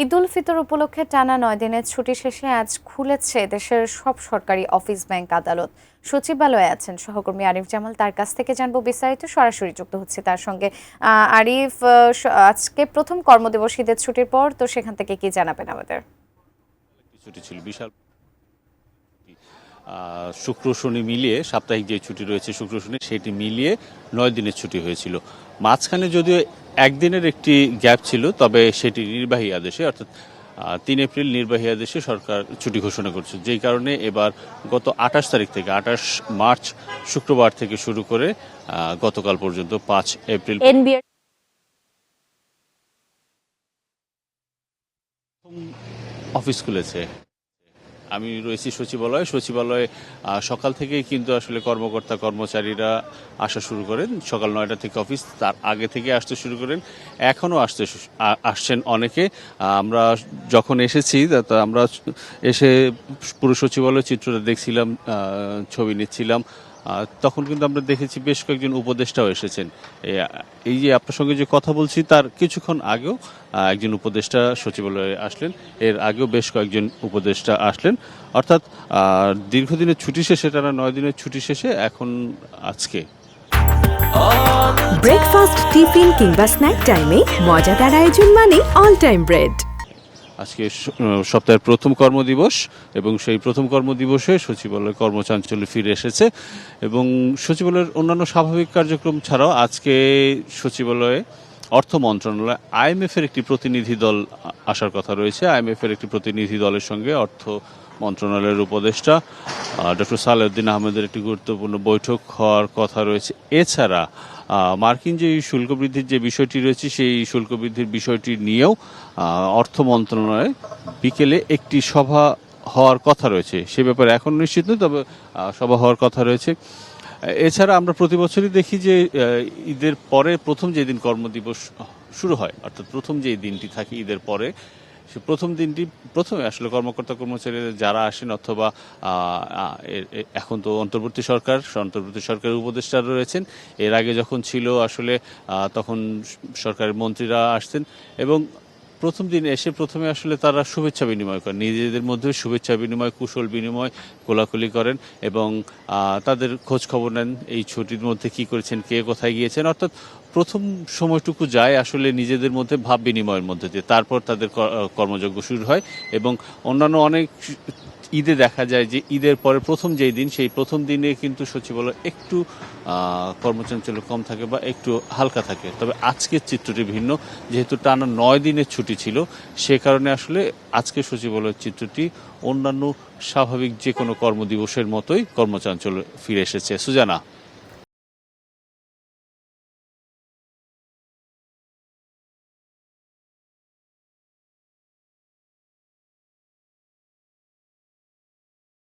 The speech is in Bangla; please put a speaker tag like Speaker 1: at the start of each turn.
Speaker 1: ঈদ উল ফিতর উপলক্ষে টানা ৯ দিনের ছুটি শেষে আজ খুলেছে দেশের সব সরকারি অফিস, ব্যাংক, আদালত। সচিবালয়ে আছেন সহকর্মী আরিফ জামাল, তার কাছ থেকে জানবো বিস্তারিত। সরাসরি যুক্ত হচ্ছে তার সঙ্গে। আরিফ, আজকে প্রথম কর্মদিবস ঈদের ছুটির পর, তো সেখান থেকে কি জানাবেন আমাদের?
Speaker 2: ছুটি ছিল বিশাল, শুক্র শনি মিলিয়ে সাপ্তাহিক যে ছুটি রয়েছে শুক্র শনি সেটি মিলিয়ে ৯ দিনের ছুটি হয়েছিল। মাঝখানে যদিও একদিনের একটি গ্যাপ ছিল, তবে সেটি নির্বাহী আদেশে, অর্থাৎ ৩ এপ্রিল নির্বাহী আদেশে সরকার ছুটি ঘোষণা করছে, যেই কারণে এবার গত ২৮ তারিখ থেকে ২৮ মার্চ শুক্রবার থেকে শুরু করে গতকাল পর্যন্ত ৫ এপ্রিল অফিস খুলেছে। আমি রয়েছি সচিবালয়ে সকাল থেকেই কিন্তু আসলে কর্মকর্তা কর্মচারীরা আসা শুরু করেন। সকাল ৯টা থেকে অফিস, তার আগে থেকে আসতে শুরু করেন। এখনও আসছেন অনেকে। আমরা যখন এসেছি আমরা এসে পুরো সচিবালয়ের চিত্রটা দেখছিলাম, ছবি নিচ্ছিলাম। তখন কিন্তু আমরা দেখেছি বেশ কয়েকজন উপদেষ্টাও এসেছেন। এই যে আপনার সঙ্গে যে কথা বলছি তার কিছুক্ষণ আগেও একজন উপদেষ্টা সচিবালয়ে আসলেন। এর আগেও বেশ কয়েকজন উপদেষ্টা আসলেন। অর্থাৎ দীর্ঘদিনের ছুটি শেষে, টানা ৯ দিনের ছুটি শেষে এখন আজকে
Speaker 3: ব্রেকফাস্ট, টিফিন কিংবা স্ন্যাক টাইমে মজাদার আয়োজন মানে অল টাইম ব্রেড।
Speaker 2: আজকে সপ্তাহের প্রথম কর্মদিবস, এবং সেই প্রথম কর্মদিবসে সচিবালয় কর্মচাঞ্চল্য ফিরে এসেছে। এবং সচিবালয়ের অন্যান্য স্বাভাবিক কার্যক্রম ছাড়াও আজকে সচিবালয়ে অর্থ মন্ত্রণালয় আইএমএফের একটি প্রতিনিধি দল আসার কথা রয়েছে। আইএমএফের একটি প্রতিনিধি দলের সঙ্গে অর্থ মন্ত্রণালয়ের উপদেষ্টা ডক্টর সালেউদ্দিন আহমেদের একটি গুরুত্বপূর্ণ বৈঠক হওয়ার কথা রয়েছে। এছাড়া মার্কিন যে শুল্ক বৃদ্ধির যে বিষয়টি রয়েছে সেই শুল্ক বৃদ্ধির বিষয়টি নিয়েও অর্থ মন্ত্রণালয়ে বিকেলে একটি সভা হওয়ার কথা রয়েছে। সে ব্যাপারে এখন নিশ্চিত নয়, তবে সভা হওয়ার কথা রয়েছে। এছাড়া আমরা প্রতি বছরই দেখি যে ঈদের পরে প্রথম যেদিন কর্মদিবস শুরু হয়, অর্থাৎ প্রথম যে দিনটি থাকে ঈদের পরে, সে প্রথম দিনটি প্রথমে আসলে কর্মকর্তা কর্মচারীরা যারা আসেন, অথবা এখন তো অন্তর্বর্তী সরকারের উপদেষ্টা রয়েছেন। এর আগে যখন ছিল আসলে তখন সরকারের মন্ত্রীরা আসতেন, এবং প্রথম দিন এসে প্রথমে আসলে তারা শুভেচ্ছা বিনিময় করেন, নিজেদের মধ্যে শুভেচ্ছা বিনিময়, কুশল বিনিময়, কোলাকুলি করেন, এবং তাদের খোঁজ খবর নেন এই ছুটির মধ্যে কি করেছেন, কে কোথায় গিয়েছেন। অর্থাৎ প্রথম সময়টুকু যায় আসলে নিজেদের মধ্যে ভাব বিনিময়ের মধ্যে দিয়ে, তারপর তাদের কর্মযজ্ঞ শুরু হয়। এবং অন্যান্য অনেক ঈদে দেখা যায় যে ঈদের পরে প্রথম যেই দিন, সেই প্রথম দিনে কিন্তু সচিবালয় একটু কর্মচাঞ্চল্য কম থাকে বা একটু হালকা থাকে। তবে আজকের চিত্রটি ভিন্ন, যেহেতু টানা ৯ দিনের ছুটি ছিল, সে কারণে আসলে আজকের সচিবালয়ের চিত্রটি অন্যান্য স্বাভাবিক যে কোনো কর্মদিবসের মতোই কর্মচাঞ্চল্য ফিরে এসেছে। সুজানা।